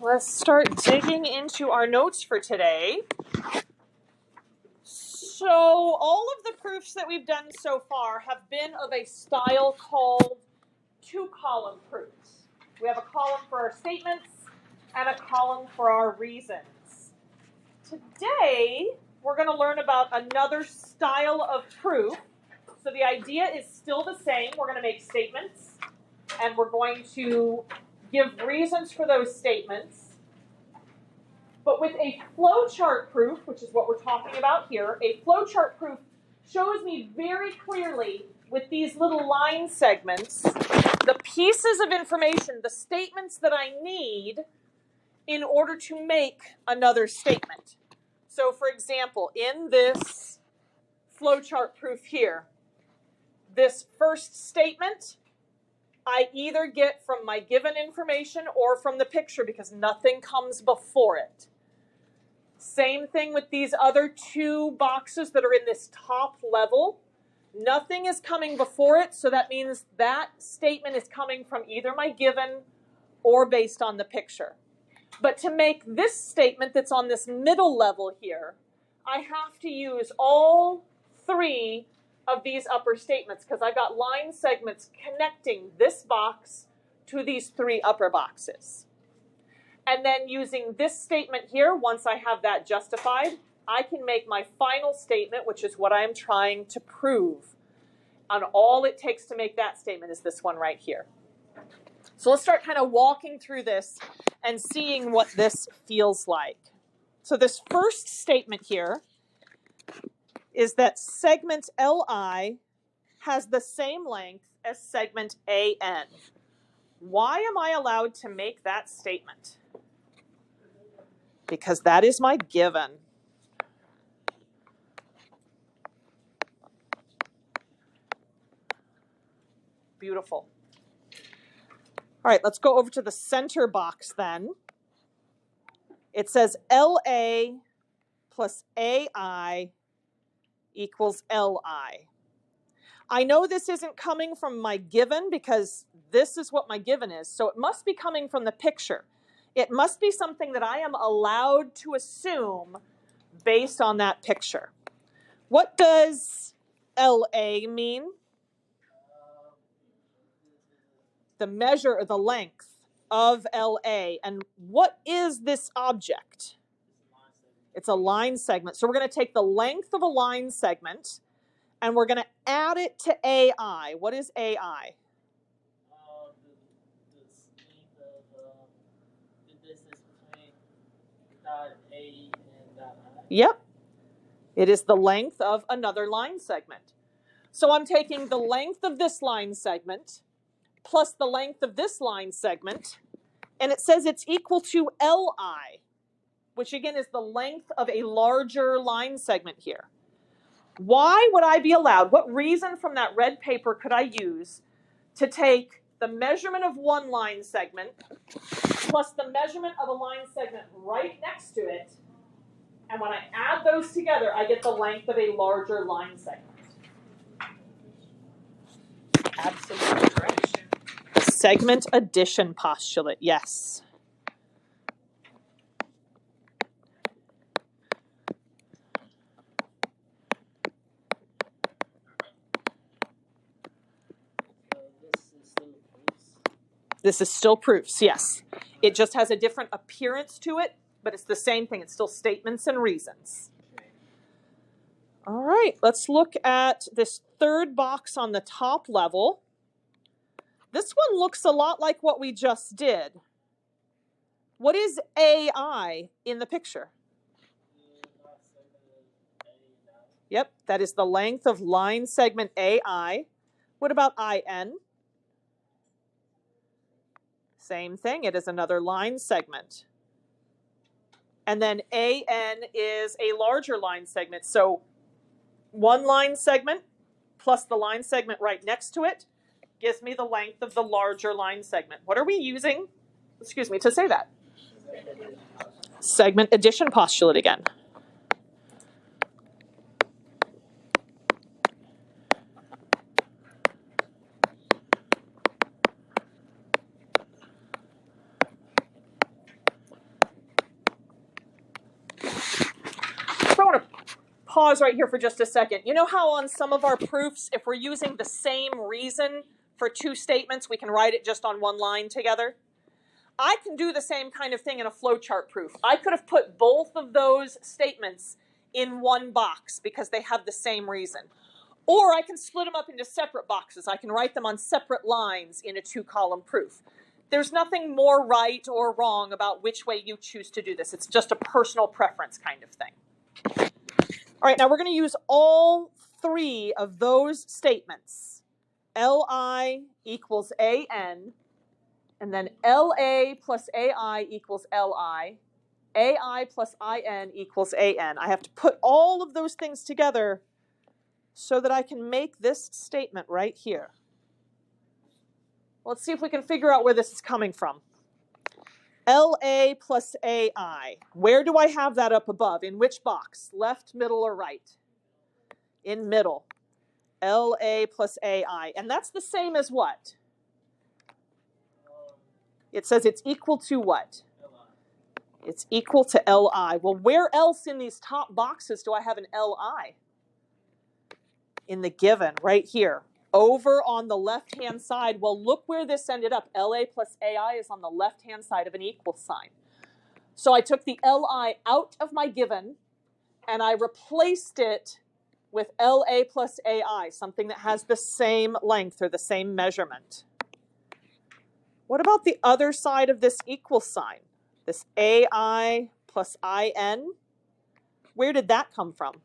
Let's start digging into our notes for today. So all of the proofs that we've done so far have been of a style called two-column proofs. We have a column for our statements and a column for our reasons. Today, we're going to learn about another style of proof. So the idea is still the same. We're going to make statements, and we're going to give reasons for those statements. But with a flowchart proof, which is what we're talking about here, a flowchart proof shows me very clearly with these little line segments the pieces of information, the statements that I need in order to make another statement. So for example, in this flowchart proof here, this first statement I either get from my given information or from the picture because nothing comes before it. Same thing with these other two boxes that are in this top level. Nothing is coming before it, so that means that statement is coming from either my given or based on the picture. But to make this statement that's on this middle level here, I have to use all three of these upper statements because I've got line segments connecting this box to these three upper boxes. And then using this statement here, once I have that justified, I can make my final statement, which is what I'm trying to prove. And all it takes to make that statement is this one right here. So let's start kind of walking through this and seeing what this feels like. So this first statement here is that segment LI has the same length as segment AN. Why am I allowed to make that statement? Because that is my given. Beautiful. All right, let's go over to the center box then. It says LA plus AI equals LI. I know this isn't coming from my given because this is what my given is, so it must be coming from the picture. It must be something that I am allowed to assume based on that picture. What does LA mean? The measure or the length of LA. And what is this object? It's a line segment. So we're going to take the length of a line segment and we're going to add it to AI. What is AI? The distance between dot A and dot I. Yep. It is the length of another line segment. So I'm taking the length of this line segment plus the length of this line segment, and it says it's equal to LI, which again is the length of a larger line segment here. Why would I be allowed, what reason from that red paper could I use to take the measurement of one line segment plus the measurement of a line segment right next to it, and when I add those together, I get the length of a larger line segment? Absolutely correct. Segment addition postulate, yes. This is still proofs, yes. It just has a different appearance to it, but it's the same thing. It's still statements and reasons. All right, let's look at this third box on the top level. This one looks a lot like what we just did. What is AI in the picture? Yep, that is the length of line segment AI. What about IN? Same thing, it is another line segment. And then AN is a larger line segment. So one line segment plus the line segment right next to it gives me the length of the larger line segment. What are we using, to say that? Segment addition postulate again. pause right here for just a second. You know how on some of our proofs, if we're using the same reason for two statements, we can write it just on one line together? I can do the same kind of thing in a flowchart proof. I could have put both of those statements in one box because they have the same reason. Or I can split them up into separate boxes. I can write them on separate lines in a two-column proof. There's nothing more right or wrong about which way you choose to do this. It's just a personal preference kind of thing. All right, now we're going to use all three of those statements. Li equals An, and then La plus Ai equals Li, Ai plus In equals An. I have to put all of those things together so that I can make this statement right here. Let's see if we can figure out where this is coming from. La plus Ai. Where do I have that up above? In which box? Left, middle, or right? In middle. La plus Ai. And that's the same as what? It says it's equal to what? It's equal to Li. Well, where else in these top boxes do I have an Li? In the given, right here. Over on the left-hand side, well, look where this ended up. La plus Ai is on the left-hand side of an equal sign. So I took the Li out of my given, and I replaced it with La plus Ai, something that has the same length or the same measurement. What about the other side of this equal sign? This Ai plus In? Where did that come from?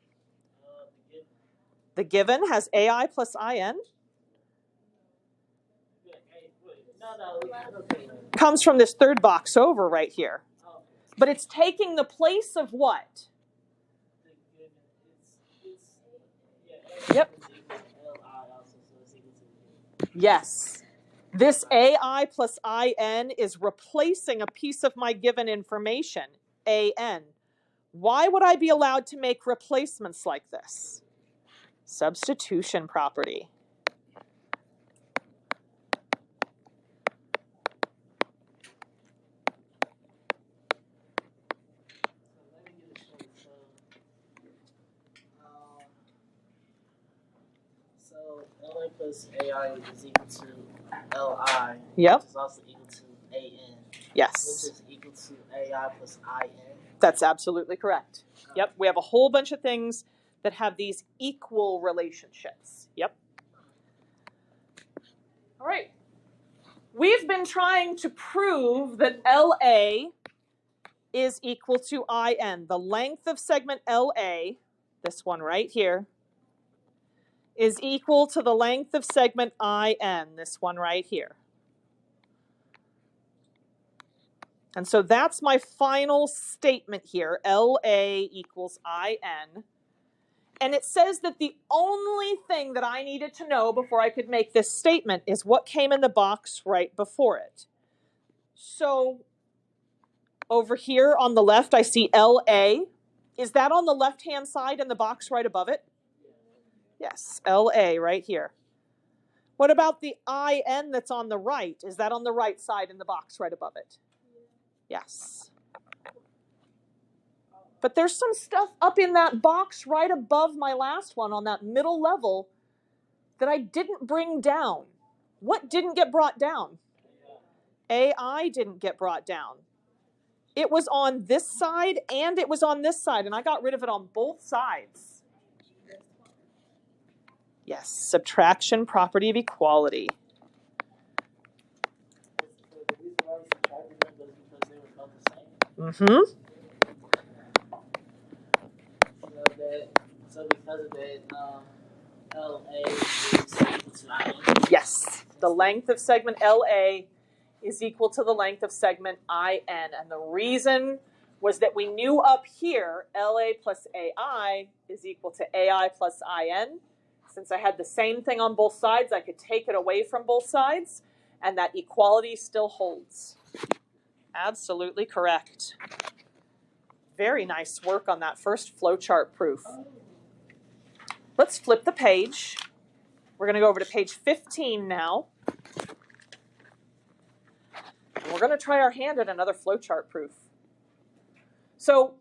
The given has Ai plus In? Comes from this third box over right here. But it's taking the place of what? Yep. Yes. This Ai plus In is replacing a piece of my given information, An. Why would I be allowed to make replacements like this? Substitution property. So La plus Ai is equal to Li. Yep. Which is also equal to An. Yes. Which is equal to Ai plus In. That's absolutely correct. Yep. We have a whole bunch of things that have these equal relationships. Yep. All right. We've been trying to prove that LA is equal to IN. The length of segment LA, this one right here, is equal to the length of segment IN, this one right here. And so that's my final statement here, LA equals IN. And it says that the only thing that I needed to know before I could make this statement is what came in the box right before it. So over here on the left, I see LA. Is that on the left-hand side in the box right above it? Yes, LA right here. What about the IN that's on the right? Is that on the right side in the box right above it? Yes. But there's some stuff up in that box right above my last one on that middle level that I didn't bring down. What didn't get brought down? AI didn't get brought down. It was on this side and it was on this side, and I got rid of it on both sides. Yes, subtraction property of equality. Mm-hmm. So because of that, LA is equal to IN. Yes, the length of segment LA is equal to the length of segment IN. And the reason was that we knew up here LA plus AI is equal to AI plus IN. Since I had the same thing on both sides, I could take it away from both sides, and that equality still holds. Absolutely correct. Very nice work on that first flowchart proof. Let's flip the page. We're going to go over to page 15 now. And we're going to try our hand at another flowchart proof. So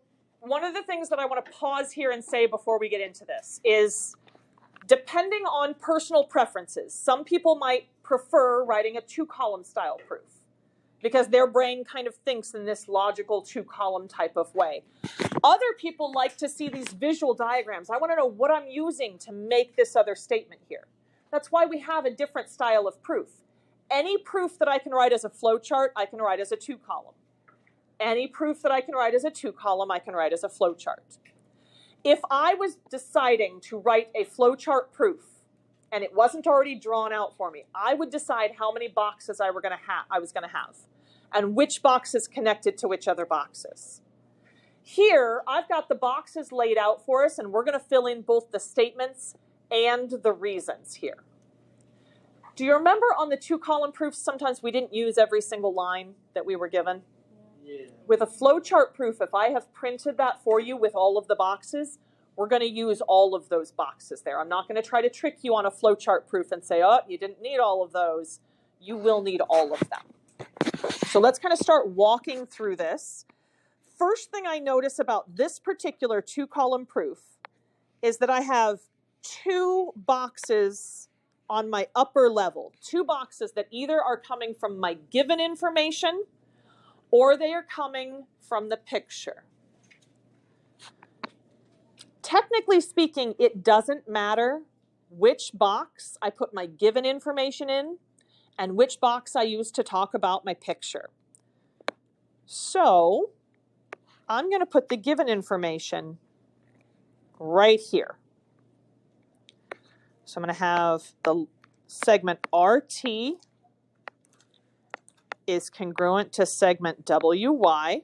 one of the things that I want to pause here and say before we get into this is, depending on personal preferences, some people might prefer writing a two-column style proof because their brain kind of thinks in this logical two-column type of way. Other people like to see these visual diagrams. I want to know what I'm using to make this other statement here. That's why we have a different style of proof. Any proof that I can write as a flowchart, I can write as a two-column. Any proof that I can write as a two-column, I can write as a flowchart. If I was deciding to write a flowchart proof and it wasn't already drawn out for me, I would decide how many boxes I was going to have and which boxes connected to which other boxes. Here, I've got the boxes laid out for us, and we're going to fill in both the statements and the reasons here. Do you remember on the two-column proofs, sometimes we didn't use every single line that we were given? Yeah. With a flowchart proof, if I have printed that for you with all of the boxes, we're going to use all of those boxes there. I'm not going to try to trick you on a flowchart proof and say, oh, you didn't need all of those. You will need all of them. So let's kind of start walking through this. First thing I notice about this particular two-column proof is that I have two boxes on my upper level, two boxes that either are coming from my given information or they are coming from the picture. Technically speaking, it doesn't matter which box I put my given information in and which box I use to talk about my picture. So I'm going to put the given information right here. So I'm going to have the segment RT is congruent to segment WY,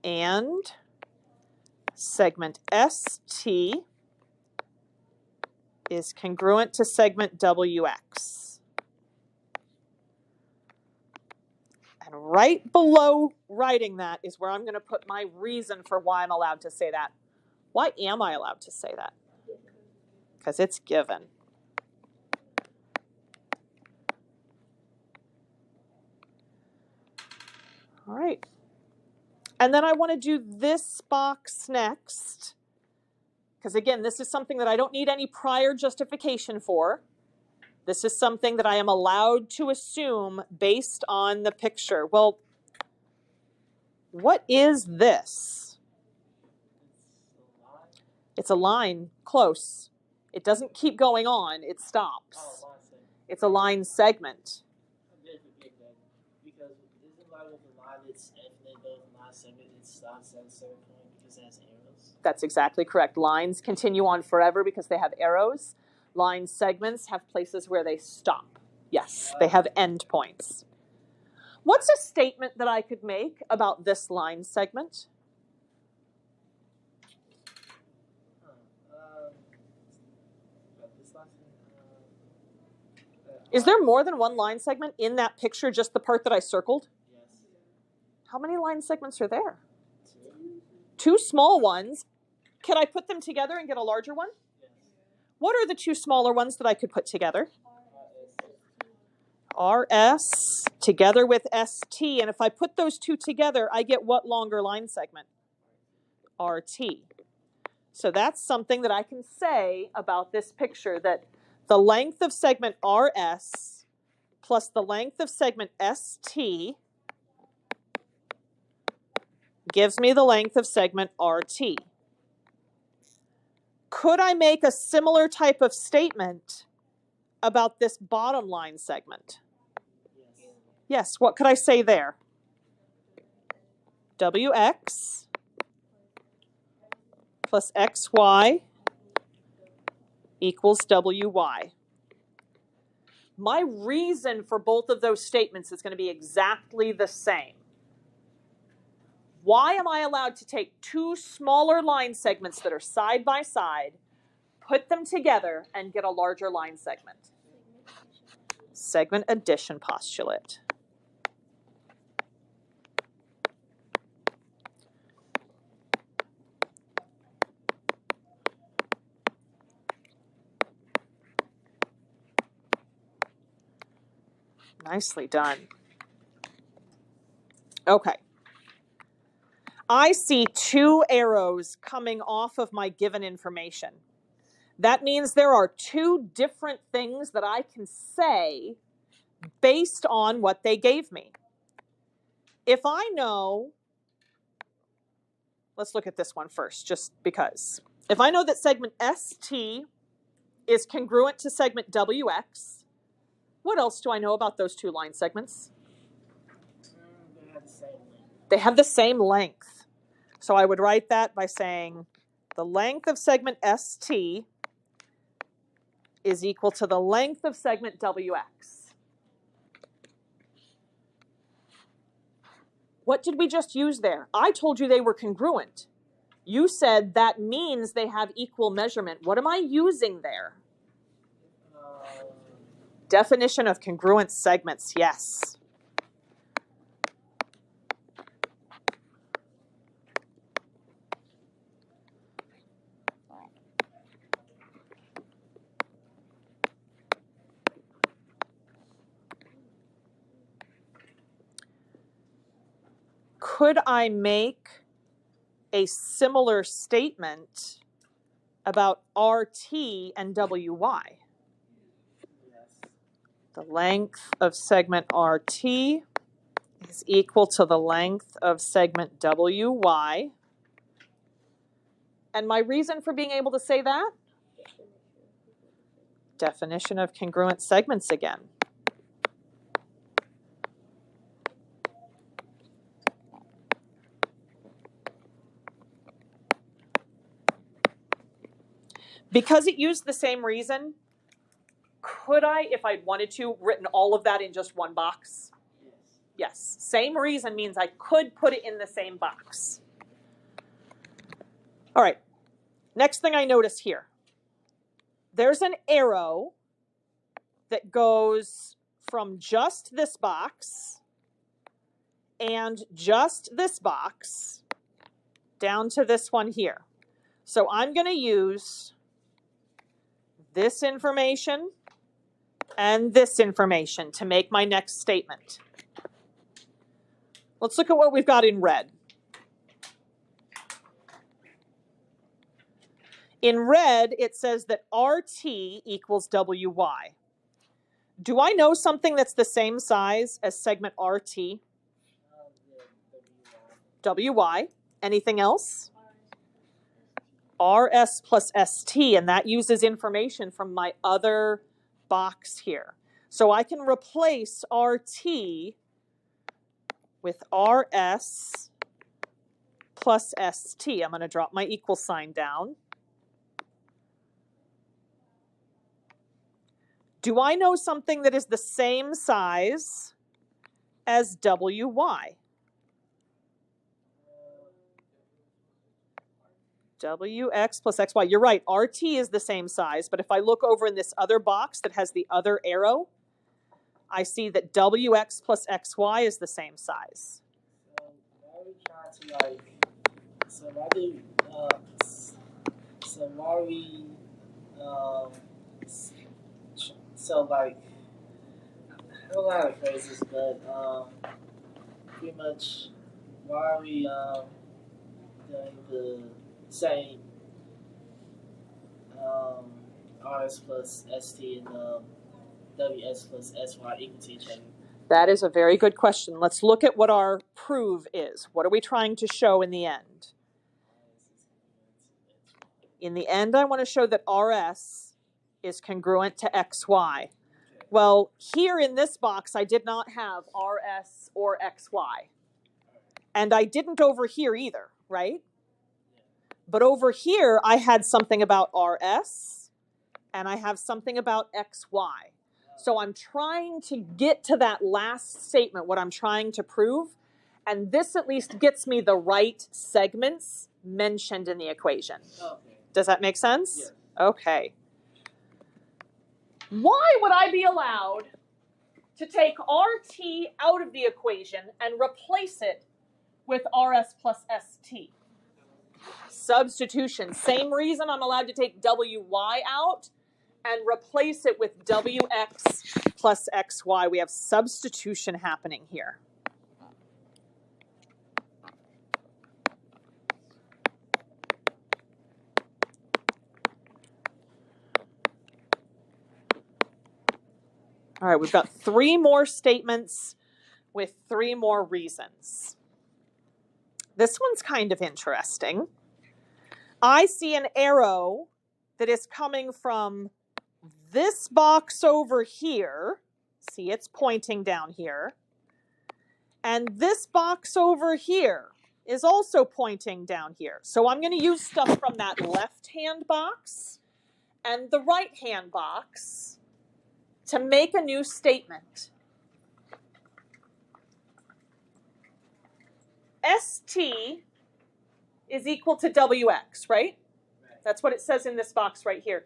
and segment ST is congruent to segment WX. And right below writing that is where I'm going to put my reason for why I'm allowed to say that. Why am I allowed to say that? Because it's given. All right. And then I want to do this box next, because again, this is something that I don't need any prior justification for. This is something that I am allowed to assume based on the picture. Well, what is this? It's a line, close. It doesn't keep going on, it stops. Oh, line segment. It's a line segment. I did forget that because isn't like with the line that's infinite, though the line segment it stops at a certain point because it has arrows. That's exactly correct. Lines continue on forever because they have arrows. Line segments have places where they stop. Yes, they have endpoints. What's a statement that I could make about this line segment? This line segment, Is there more than one line segment in that picture, just the part that I circled? yes. How many line segments are there? Two? Two small ones. Can I put them together and get a larger one? Yes. What are the two smaller ones that I could put together? RS together with ST. And if I put those two together, I get what longer line segment? RT. So that's something that I can say about this picture, that the length of segment RS plus the length of segment ST gives me the length of segment RT. Could I make a similar type of statement about this bottom line segment? Yes. Yes, what could I say there? WX plus XY equals WY. My reason for both of those statements is going to be exactly the same. Why am I allowed to take two smaller line segments that are side by side, put them together, and get a larger line segment? Segment addition postulate. Nicely done. Okay. I see two arrows coming off of my given information. That means there are two different things that I can say based on what they gave me. If I know, let's look at this one first, just because. If I know that segment ST is congruent to segment WX, what else do I know about those two line segments? They have the same length. They have the same length. So I would write that by saying the length of segment ST is equal to the length of segment WX. What did we just use there? I told you they were congruent. You said that means they have equal measurement. What am I using there? Definition of congruent segments, yes. Could I make a similar statement about RT and WY? Yes. The length of segment RT is equal to the length of segment WY. And my reason for being able to say that? Definition of congruent segments again. Because it used the same reason, could I, if I wanted to, written all of that in just one box? Yes. Yes. Same reason means I could put it in the same box. All right. Next thing I notice here. There's an arrow that goes from just this box and just this box down to this one here. So I'm going to use this information and this information to make my next statement. Let's look at what we've got in red. In red, it says that RT equals WY. Do I know something that's the same size as segment RT? WY. Anything else? RS plus ST, and that uses information from my other box here. So I can replace RT with RS plus ST. I'm going to drop my equal sign down. Do I know something that is the same size as WY? WX plus XY. You're right, RT is the same size, but if I look over in this other box that has the other arrow, I see that WX plus XY is the same size. So why we like, I don't know how to phrase this, but pretty much why are we doing the same RS plus ST and WS plus SY equal to each other? That is a very good question. Let's look at what our prove is. What are we trying to show in the end? In the end, I want to show that RS is congruent to XY. Well, here in this box, I did not have RS or XY. And I didn't over here either, right? But over here, I had something about RS, and I have something about XY. So I'm trying to get to that last statement, what I'm trying to prove, and this at least gets me the right segments mentioned in the equation. Okay. Does that make sense? Yes. Okay. Why would I be allowed to take RT out of the equation and replace it with RS plus ST? Substitution. Same reason I'm allowed to take WY out and replace it with WX plus XY. We have substitution happening here. All right, we've got 3 more statements with 3 more reasons. This one's kind of interesting. I see an arrow that is coming from this box over here. See, it's pointing down here. And this box over here is also pointing down here. So I'm going to use stuff from that left-hand box and the right-hand box to make a new statement. ST is equal to WX, right? That's what it says in this box right here.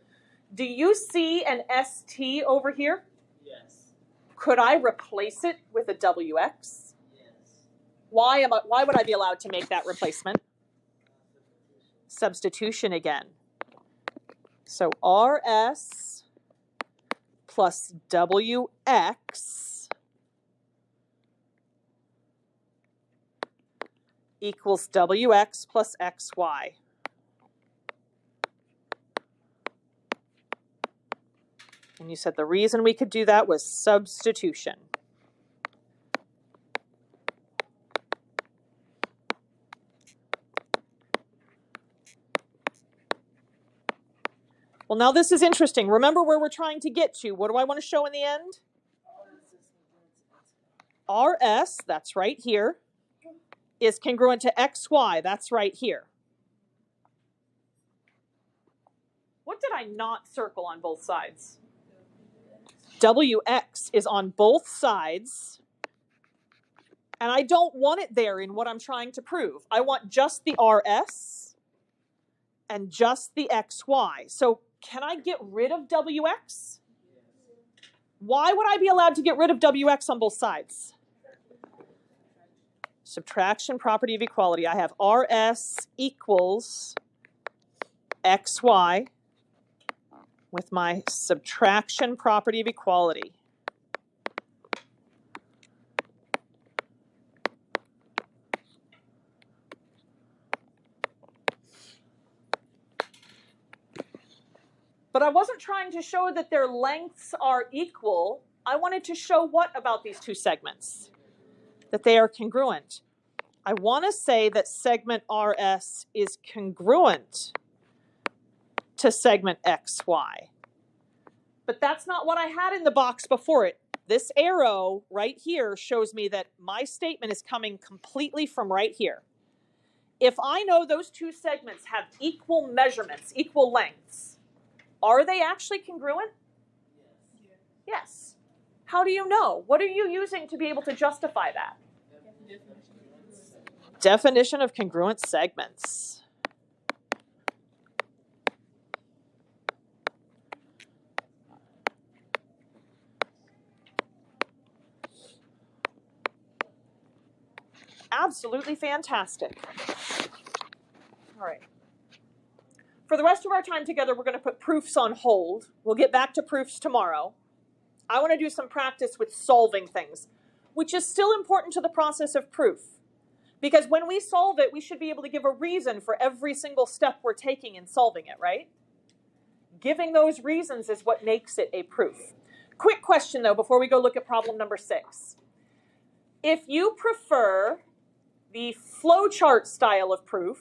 Do you see an ST over here? Yes. Could I replace it with a WX? Yes. Why would I be allowed to make that replacement? Substitution again. So RS plus WX equals WX plus XY. And you said the reason we could do that was substitution. Well, now this is interesting. Remember where we're trying to get to. What do I want to show in the end? RS, that's right here, is congruent to XY, that's right here. What did I not circle on both sides? WX is on both sides, and I don't want it there in what I'm trying to prove. I want just the RS and just the XY. So can I get rid of WX? Why would I be allowed to get rid of WX on both sides? Subtraction property of equality. I have RS equals XY with my subtraction property of equality. But I wasn't trying to show that their lengths are equal. I wanted to show what about these 2 segments? That they are congruent. I want to say that segment RS is congruent to segment XY. But that's not what I had in the box before it. This arrow right here shows me that my statement is coming completely from right here. If I know those 2 segments have equal measurements, equal lengths, are they actually congruent? Yes. How do you know? What are you using to be able to justify that? Definition of congruent segments. Absolutely fantastic. All right. For the rest of our time together, we're going to put proofs on hold. We'll get back to proofs tomorrow. I want to do some practice with solving things, which is still important to the process of proof. Because when we solve it, we should be able to give a reason for every single step we're taking in solving it, right? Giving those reasons is what makes it a proof. Quick question, though, before we go look at problem number 6. If you prefer the flowchart style of proof,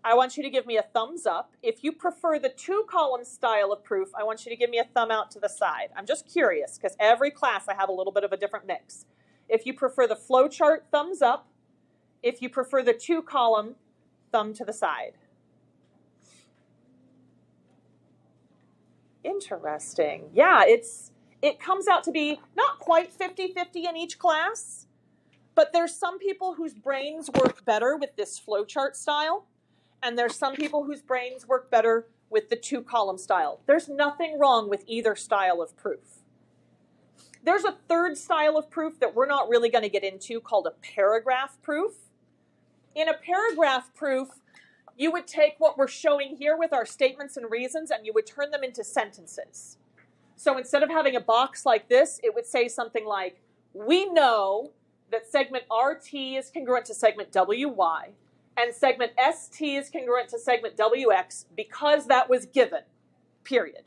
I want you to give me a thumbs up. If you prefer the 2-column style of proof, I want you to give me a thumb out to the side. I'm just curious, because every class I have a little bit of a different mix. If you prefer the flowchart, thumbs up. If you prefer the 2-column, thumb to the side. Interesting. Yeah, it comes out to be not quite 50-50 in each class, but there's some people whose brains work better with this flowchart style, and there's some people whose brains work better with the 2-column style. There's nothing wrong with either style of proof. There's a third style of proof that we're not really going to get into called a paragraph proof. In a paragraph proof, you would take what we're showing here with our statements and reasons and you would turn them into sentences. So instead of having a box like this, it would say something like, we know that segment RT is congruent to segment WY, and segment ST is congruent to segment WX because that was given, period.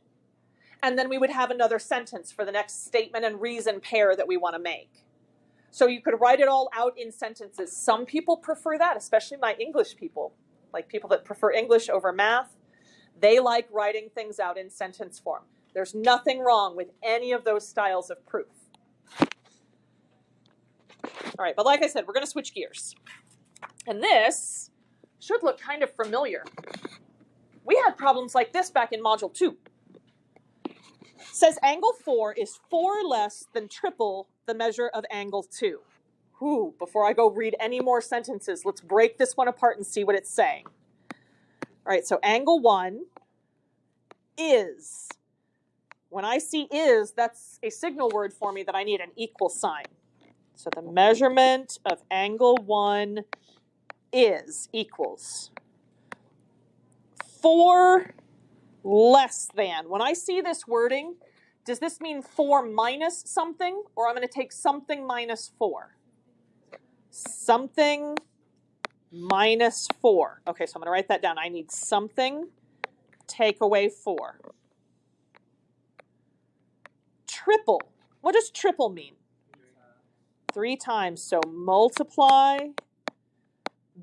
and then we would have another sentence for the next statement and reason pair that we want to make. So you could write it all out in sentences. Some people prefer that, especially my English people, like people that prefer English over math. They like writing things out in sentence form. There's nothing wrong with any of those styles of proof. All right, but like I said, we're going to switch gears. And this should look kind of familiar. We had problems like this back in Module 2. It says angle 4 is 4 less than triple the measure of angle 2. Whew, before I go read any more sentences, let's break this one apart and see what it's saying. All right, so angle 1 is. When I see is, that's a signal word for me that I need an equal sign. So the measurement of angle 1 is equals 4 less than. When I see this wording, does this mean 4 minus something, or I'm going to take something minus 4? Something minus 4. Okay, so I'm going to write that down. I need something, take away 4. Triple. What does triple mean? 3 times. So multiply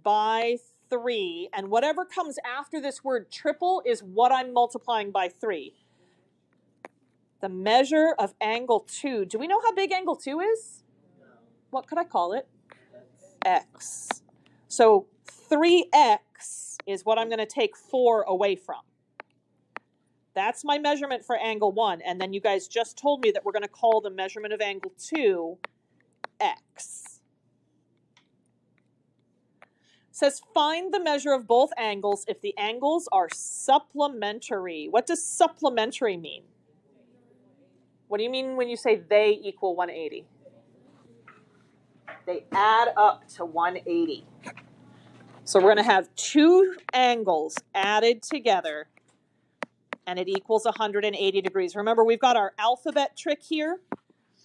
by 3. And whatever comes after this word triple is what I'm multiplying by 3. The measure of angle 2. Do we know how big angle 2 is? What could I call it? X. So 3x is what I'm going to take 4 away from. That's my measurement for angle 1. And then you guys just told me that we're going to call the measurement of angle 2 x. It says find the measure of both angles if the angles are supplementary. What does supplementary mean? What do you mean when you say they equal 180? They add up to 180. So we're going to have 2 angles added together, and it equals 180 degrees. Remember, we've got our alphabet trick here.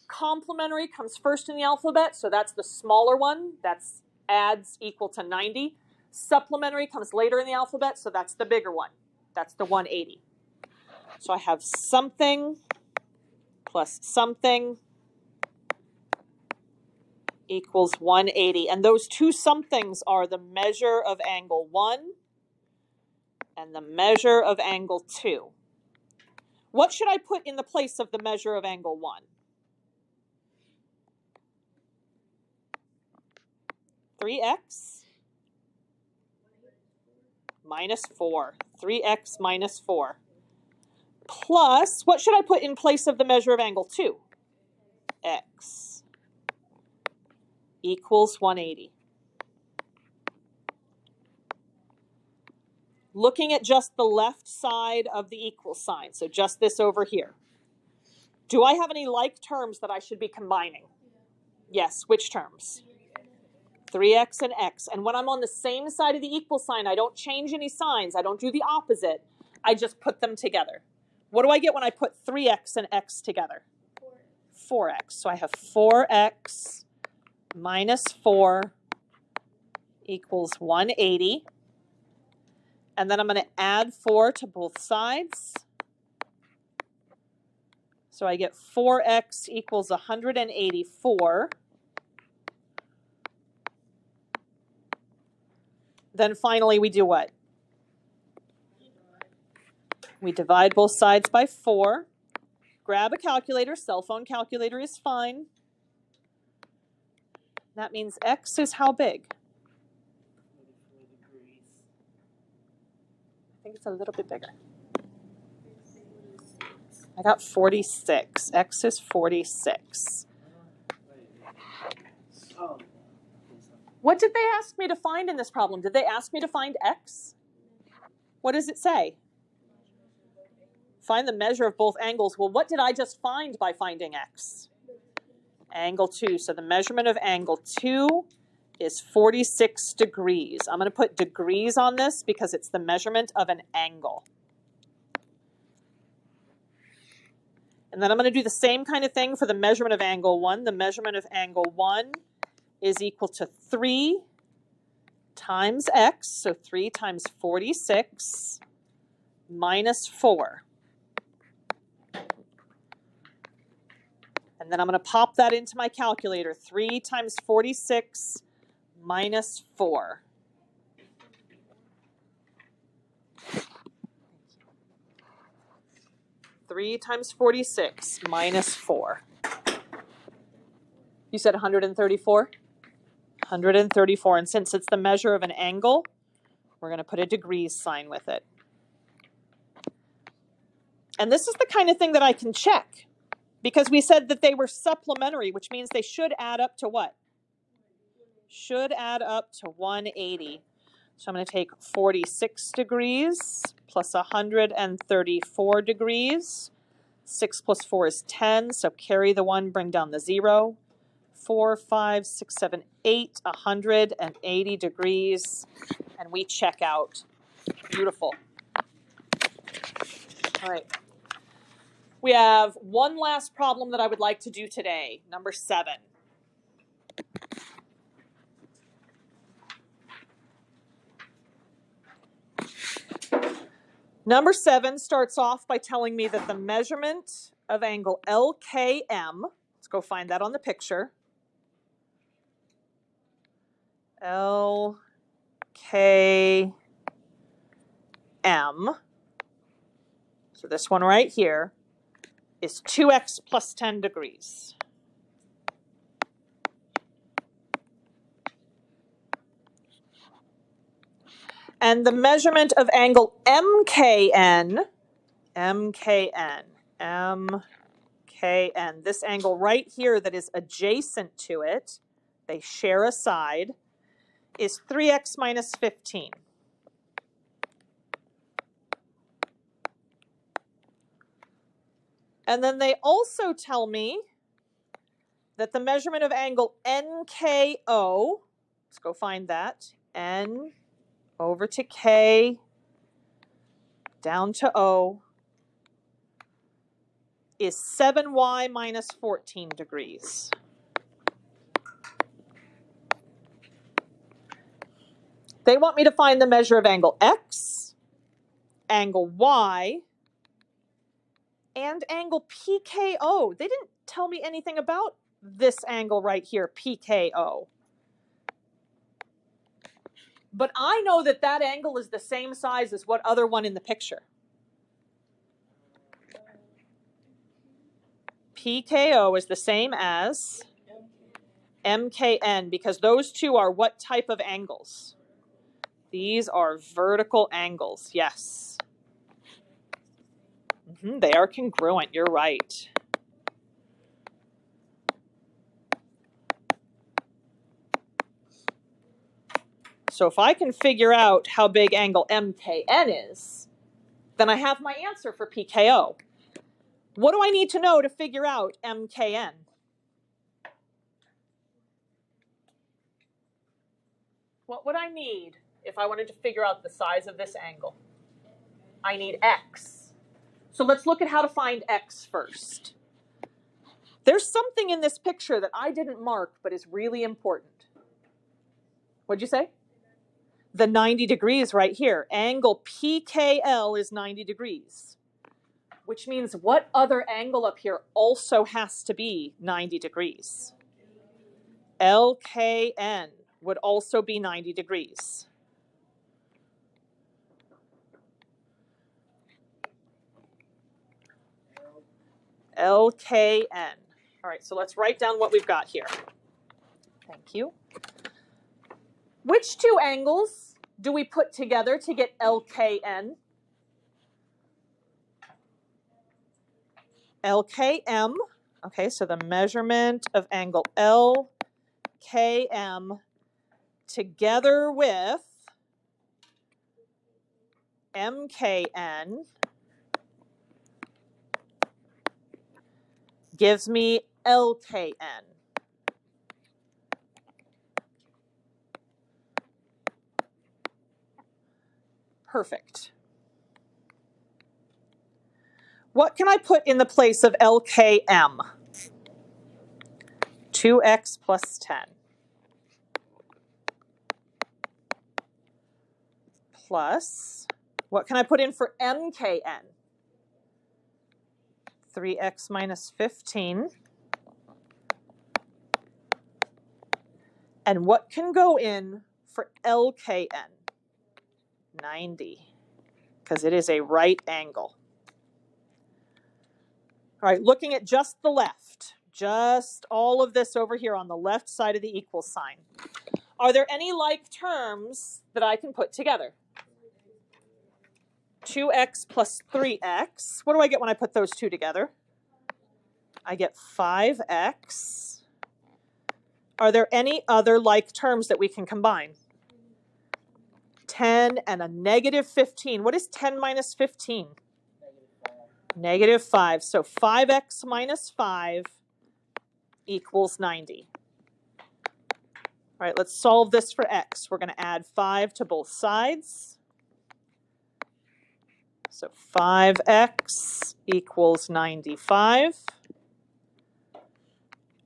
Complementary comes first in the alphabet, so that's the smaller one. That's adds equal to 90. Supplementary comes later in the alphabet, so that's the bigger one. That's the 180. So I have something plus something equals 180. And those 2 somethings are the measure of angle 1 and the measure of angle 2. What should I put in the place of the measure of angle 1? 3x minus 4. 3x minus 4. Plus, what should I put in place of the measure of angle 2? X equals 180. Looking at just the left side of the equal sign, so just this over here. Do I have any like terms that I should be combining? Yes, which terms? 3x and x. And when I'm on the same side of the equal sign, I don't change any signs. I don't do the opposite. I just put them together. What do I get when I put 3x and x together? 4x. So I have 4x minus 4 equals 180. And then I'm going to add 4 to both sides. So I get 4x equals 184. Then finally we do what? We divide both sides by 4. Grab a calculator. Cell phone calculator is fine. That means x is how big? I think it's a little bit bigger. I got 46. X is 46. What did they ask me to find in this problem? Did they ask me to find x? What does it say? Find the measure of both angles. Well, what did I just find by finding x? Angle 2. So the measurement of angle 2 is 46 degrees. I'm going to put degrees on this because it's the measurement of an angle. And then I'm going to do the same kind of thing for the measurement of angle 1. The measurement of angle 1 is equal to 3 times x, so 3 times 46 minus 4. And then I'm going to pop that into my calculator. 3 times 46 minus 4. Three times 46 minus 4. You said 134? 134. And since it's the measure of an angle, we're going to put a degrees sign with it. And this is the kind of thing that I can check, because we said that they were supplementary, which means they should add up to what? Should add up to 180. So I'm going to take 46 degrees plus 134 degrees. 6 plus 4 is 10, so carry the 1, bring down the 0. 4, 5, 6, 7, 8, 180 degrees, and we check out. Beautiful. All right. We have one last problem that I would like to do today, number 7. Number 7 starts off by telling me that the measurement of angle LKM, let's go find that on the picture. LKM, so this one right here, is 2x plus 10 degrees. And the measurement of angle MKN, this angle right here that is adjacent to it, they share a side, is 3x minus 15. And then they also tell me that the measurement of angle NKO, let's go find that, N over to K, down to O, is 7y minus 14 degrees. They want me to find the measure of angle X, angle Y, and angle PKO. They didn't tell me anything about this angle right here, PKO. But I know that that angle is the same size as what other one in the picture? PKO is the same as MKN, because those two are what type of angles? These are vertical angles, yes. They are congruent, you're right. So if I can figure out how big angle MKN is, then I have my answer for PKO. What do I need to know to figure out MKN? What would I need if I wanted to figure out the size of this angle? I need X. So let's look at how to find X first. There's something in this picture that I didn't mark but is really important. What'd you say? The 90 degrees right here. Angle PKL is 90 degrees, which means what other angle up here also has to be 90 degrees? LKN would also be 90 degrees. LKN. All right, so let's write down what we've got here. Thank you. Which two angles do we put together to get LKN? LKM. Okay, so the measurement of angle LKM together with MKN gives me LKN. Perfect. What can I put in the place of LKM? 2x plus 10. Plus, what can I put in for MKN? 3x minus 15. And what can go in for LKN? 90, because it is a right angle. All right, looking at just the left, just all of this over here on the left side of the equal sign. Are there any like terms that I can put together? 2x plus 3x. What do I get when I put those two together? I get 5x. Are there any other like terms that we can combine? 10 and a negative 15. What is 10 minus 15? Negative 5. So 5x minus 5 equals 90. All right, let's solve this for x. We're going to add 5 to both sides. So 5x equals 95.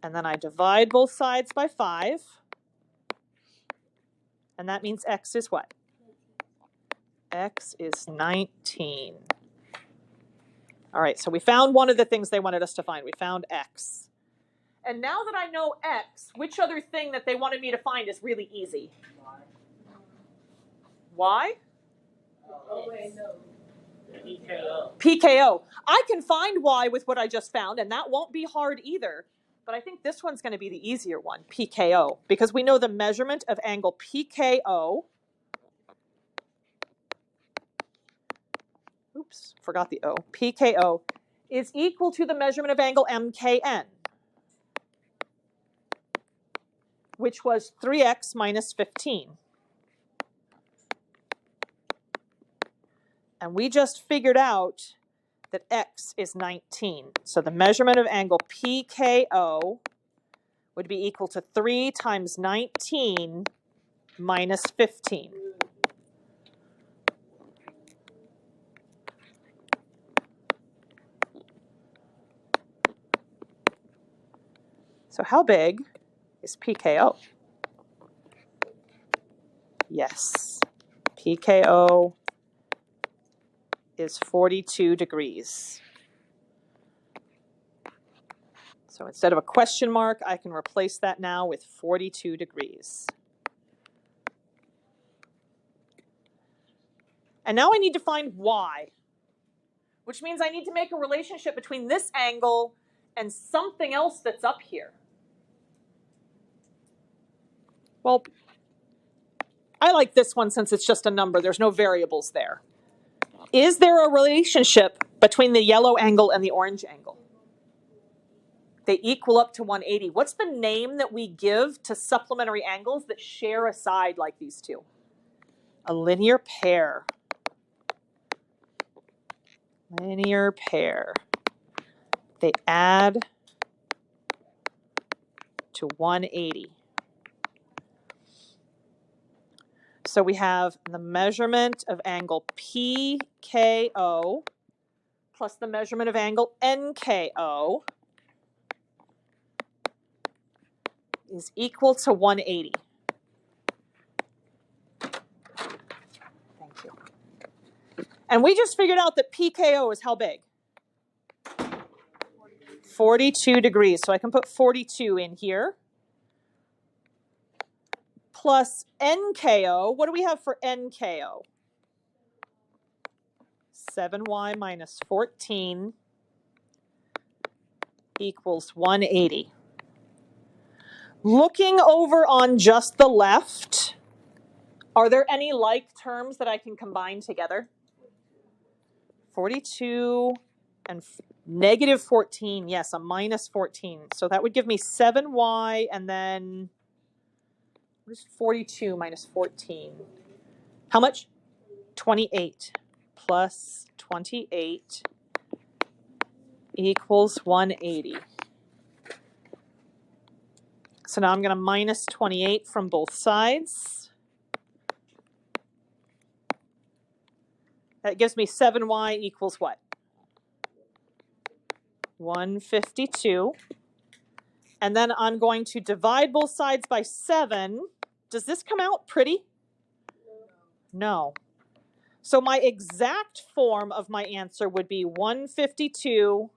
And then I divide both sides by 5. And that means x is what? X is 19. All right, so we found one of the things they wanted us to find. We found x. And now that I know x, which other thing that they wanted me to find is really easy? Y? Oh, wait, no. PKO. PKO. I can find y with what I just found, and that won't be hard either. But I think this one's going to be the easier one, PKO, because we know the measurement of angle PKO. Oops, forgot the O. PKO is equal to the measurement of angle MKN, which was 3x minus 15. And we just figured out that x is 19. So the measurement of angle PKO would be equal to 3 times 19 minus 15. So how big is PKO? Yes, PKO is 42 degrees. So instead of a question mark, I can replace that now with 42 degrees. And now I need to find y, which means I need to make a relationship between this angle and something else that's up here. Well, I like this one since it's just a number. There's no variables there. Is there a relationship between the yellow angle and the orange angle? They equal up to 180. What's the name that we give to supplementary angles that share a side like these two? A linear pair. Linear pair. They add to 180. So we have the measurement of angle PKO plus the measurement of angle NKO is equal to 180. Thank you. And we just figured out that PKO is how big? 42 degrees. So I can put 42 in here. Plus NKO. What do we have for NKO? 7y minus 14 equals 180. Looking over on just the left, are there any like terms that I can combine together? 42 and negative 14, yes, a minus 14. So that would give me 7y, and then what is 42 minus 14? How much? 28 plus 28 equals 180. So now I'm going to minus 28 from both sides. That gives me 7y equals what? 152. And then I'm going to divide both sides by 7. Does this come out pretty? No. So my exact form of my answer would be 152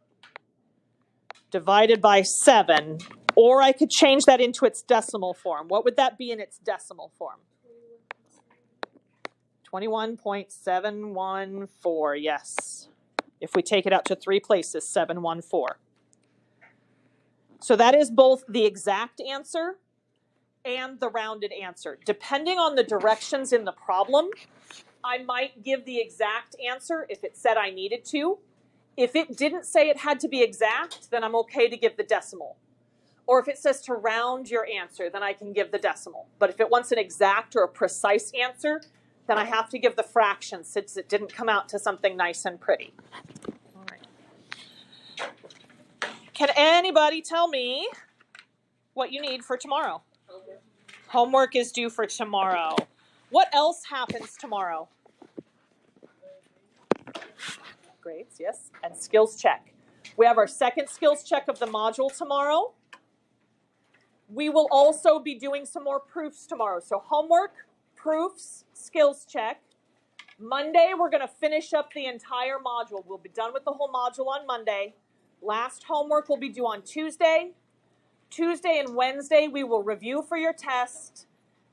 divided by 7 Or I could change that into its decimal form. What would that be in its decimal form? 21.714, yes. If we take it out to 3 places, 714. So that is both the exact answer and the rounded answer. Depending on the directions in the problem, I might give the exact answer if it said I needed to. If it didn't say it had to be exact, then I'm okay to give the decimal. Or if it says to round your answer, then I can give the decimal. But if it wants an exact or a precise answer, then I have to give the fraction since it didn't come out to something nice and pretty. All right. Can anybody tell me what you need for tomorrow? Homework is due for tomorrow. What else happens tomorrow? Grades, yes, and skills check. We have our second skills check of the module tomorrow. We will also be doing some more proofs tomorrow. So homework, proofs, skills check. Monday, we're going to finish up the entire module. We'll be done with the whole module on Monday. Last homework will be due on Tuesday. Tuesday and Wednesday, we will review for your test.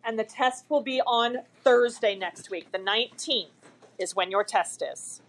And the test will be on Thursday next week. The 19th is when your test is.